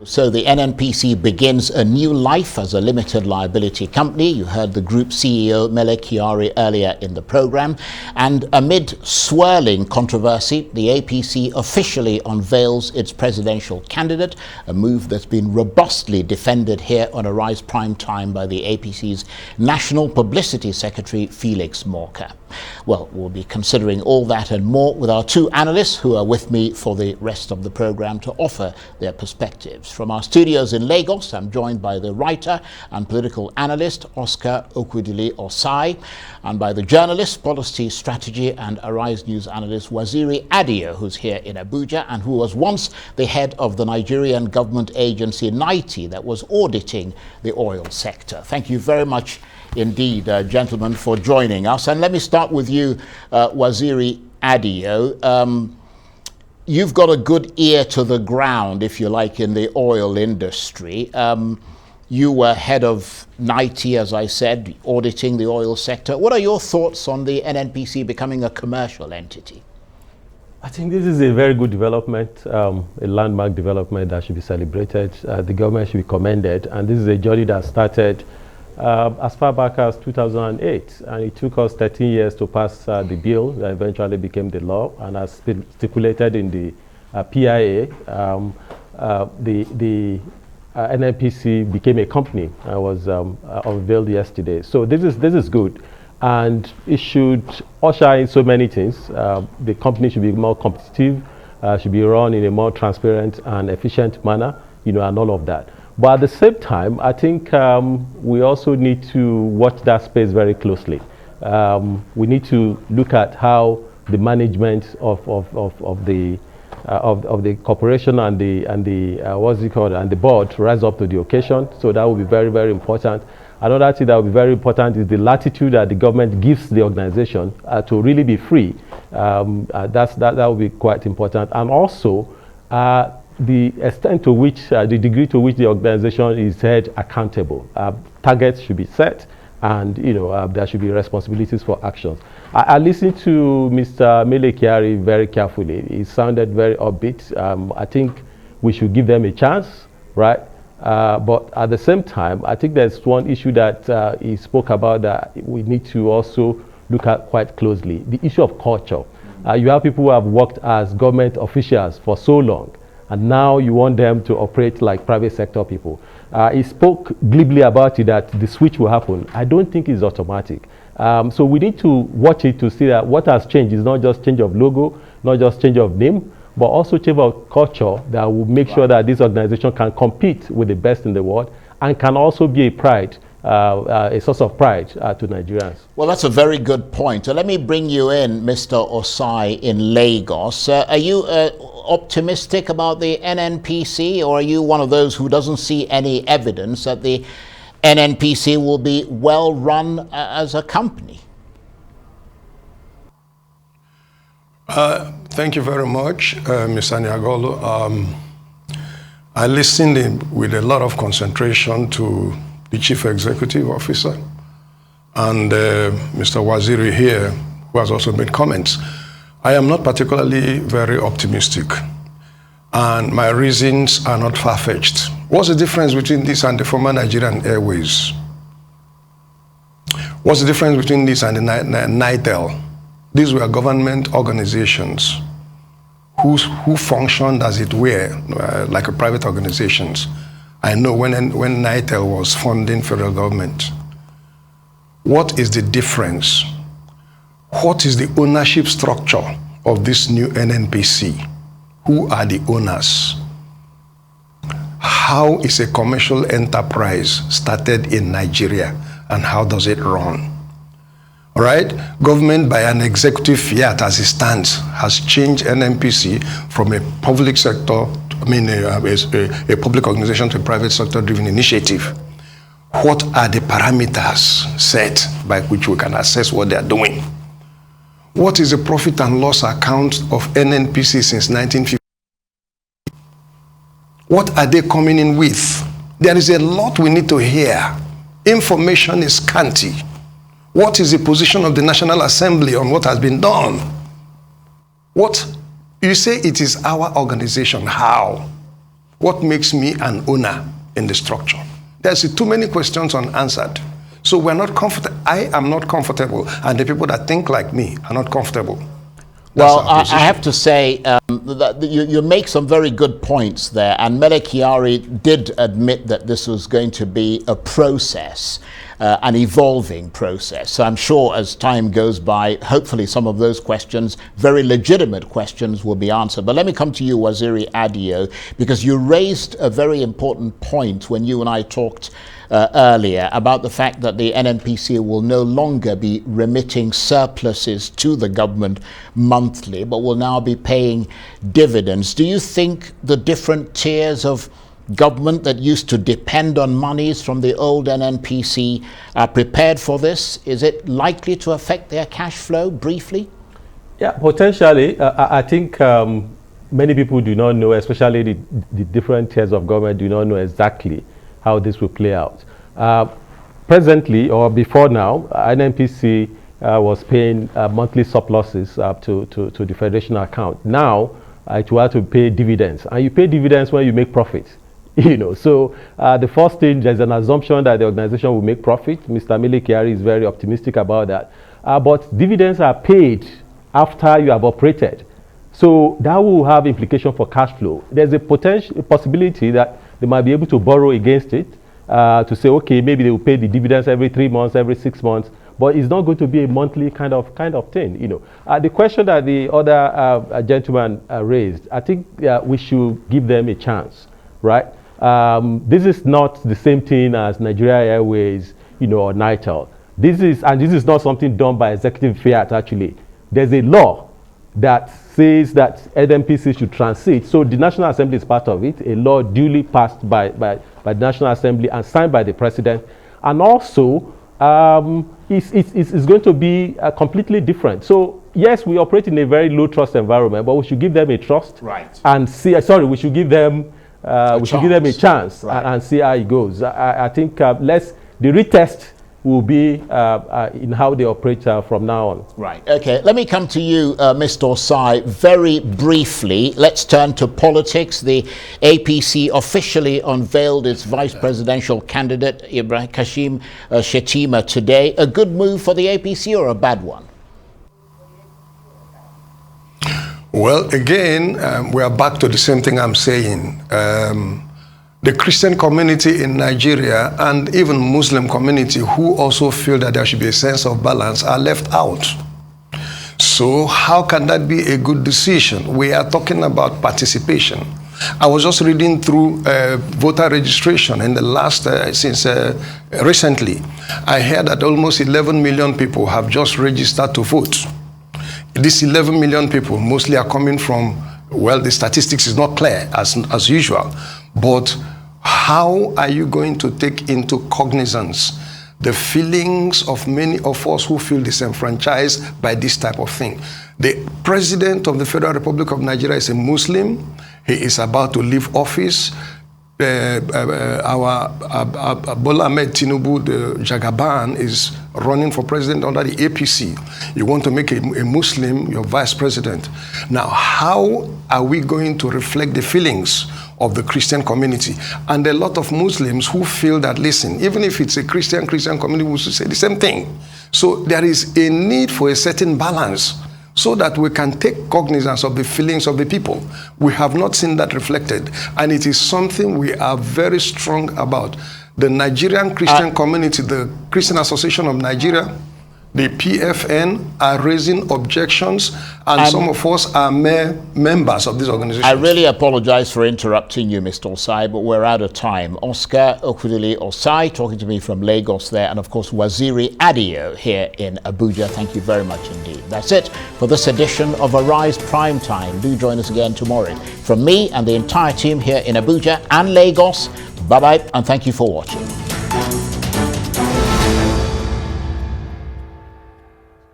So the NNPC begins a new life as a limited liability company. You heard the group CEO Mele Kyari earlier in the program. And amid swirling controversy, the APC officially unveils its presidential candidate, a move that's been robustly defended here on Arise Prime Time by the APC's National Publicity Secretary Felix Morka. Well, we'll be considering all that and more with our two analysts who are with me for the rest of the program to offer their perspectives. From our studios in Lagos, I'm joined by the writer and political analyst Oscar Okwudili Ossai, and by the journalist, policy strategy and Arise News analyst Waziri Adio, who's here in Abuja and who was once the head of the Nigerian government agency NITEL that was auditing the oil sector. Thank you very much indeed, gentlemen, for joining us. And let me start with you, Waziri Adio. You've got a good ear to the ground, if you like, in the oil industry. You were head of NITEL, as I said, auditing the oil sector. What are your thoughts on the NNPC becoming a commercial entity? I think this is a very good development, a landmark development that should be celebrated. The government should be commended. And this is a journey that started as far back as 2008, and it took us 13 years to pass the bill that eventually became the law, and as stipulated in the PIA, the NNPC became a company and was unveiled yesterday. So this is good, and it should usher in so many things. The company should be more competitive, should be run in a more transparent and efficient manner, and all of that. But at the same time, I think we also need to watch that space very closely. We need to look at how the management of the corporation and the board rise up to the occasion. So that will be very, very important. Another thing that will be very important is the latitude that the government gives the organization to really be free. That will be quite important. And also, the extent to which, the degree to which the organization is held accountable. Targets should be set, and there should be responsibilities for actions. I listened to Mr. Mele Kyari very carefully. He sounded very upbeat. I think we should give them a chance, right? But at the same time, I think there's one issue that he spoke about that we need to also look at quite closely: the issue of culture. You have people who have worked as government officials for so long, and now you want them to operate like private sector people. He spoke glibly about it, that the switch will happen. I don't think it's automatic. So we need to watch it to see that what has changed is not just change of logo, not just change of name, but also change of culture that will make sure that this organization can compete with the best in the world and can also be a source of pride to Nigerians. Well, that's a very good point. So let me bring you in, Mr. Ossai in Lagos. Are you optimistic about the NNPC, or are you one of those who doesn't see any evidence that the NNPC will be well run as a company? Thank you very much, Mr. Nyagolo. I listened with a lot of concentration to the Chief Executive Officer and Mr. Waziri here, who has also made comments. I am not particularly very optimistic, and my reasons are not far-fetched. What's the difference between this and the former Nigerian Airways? What's the difference between this and the NITEL? These were government organizations who functioned, as it were, like a private organizations. I know when NITEL was funding federal government. What is the difference? What is the ownership structure of this new NNPC? Who are the owners? How is a commercial enterprise started in Nigeria, and how does it run? All right, government by an executive fiat as it stands has changed NNPC from a public sector, a public organization to a private sector driven initiative. What are the parameters set by which we can assess what they are doing? What is the profit and loss account of NNPC since 1950? What are they coming in with? There is a lot we need to hear. Information is scanty. What is the position of the National Assembly on what has been done? What you say it is our organization. How? What makes me an owner in the structure? There's too many questions unanswered. So we're not comfortable. I am not comfortable, and the people that think like me are not comfortable. Well, I have to say that you make some very good points there, and Mele Kyari did admit that this was going to be a process, an evolving process. So I'm sure as time goes by, hopefully some of those questions, very legitimate questions, will be answered. But let me come to you, Waziri Adio, because you raised a very important point when you and I talked earlier about the fact that the NNPC will no longer be remitting surpluses to the government monthly, but will now be paying dividends. Do you think the different tiers of government that used to depend on monies from the old NNPC are prepared for this? Is it likely to affect their cash flow briefly? Yeah, potentially. I think many people do not know, especially the different tiers of government do not know exactly how this will play out. Presently, or before now, NNPC was paying monthly surpluses to the federation account. Now, it will have to pay dividends, and you pay dividends when you make profit. You know, so the first thing, there's an assumption that the organization will make profit. Mr. Mele Kyari is very optimistic about that. But dividends are paid after you have operated. So that will have implication for cash flow. There's a possibility that they might be able to borrow against it to say, okay, maybe they will pay the dividends every 3 months, every 6 months, but it's not going to be a monthly kind of thing. You know, the question that the other gentleman raised, I think we should give them a chance, right? This is not the same thing as Nigerian Airways, you know, or NITEL. This is not something done by executive fiat. Actually, there's a law that says that NNPC should transit. So the National Assembly is part of it, a law duly passed by the National Assembly and signed by the President. And also, it's going to be completely different. So yes, we operate in a very low trust environment, but we should give them a trust, right? And see. we should give them a chance, right, and see how it goes. I think the retest will be in how they operate from now on. Right. Okay. Let me come to you, Mr. Ossai, very briefly. Let's turn to politics. The APC officially unveiled its vice presidential candidate, Ibrahim Kashim Shettima, today. A good move for the APC or a bad one? Well, again, we are back to the same thing I'm saying. The Christian community in Nigeria and even Muslim community who also feel that there should be a sense of balance are left out. So how can that be a good decision? We are talking about participation. I was just reading through voter registration in the last, recently. I heard that almost 11 million people have just registered to vote. These 11 million people mostly are coming from, well, the statistics is not clear as usual, but how are you going to take into cognizance the feelings of many of us who feel disenfranchised by this type of thing? The President of the Federal Republic of Nigeria is a Muslim. He is about to leave office. Our Bola Ahmed Tinubu, the Jagaban, is running for president under the APC. You want to make a Muslim your vice president. Now, how are we going to reflect the feelings of the Christian community? And a lot of Muslims who feel that, listen, even if it's a Christian community, we should say the same thing. So there is a need for a certain balance so that we can take cognizance of the feelings of the people. We have not seen that reflected, and it is something we are very strong about. The Nigerian Christian community, the Christian Association of Nigeria, the PFN are raising objections, and some of us are mere members of this organization. I really apologize for interrupting you, Mr. Ossai, but we're out of time. Oscar Okudili Ossai talking to me from Lagos there, and of course Waziri Adio here in Abuja. Thank you very much indeed. That's it for this edition of Arise Prime Time. Do join us again tomorrow. From me and the entire team here in Abuja and Lagos, bye-bye, and thank you for watching.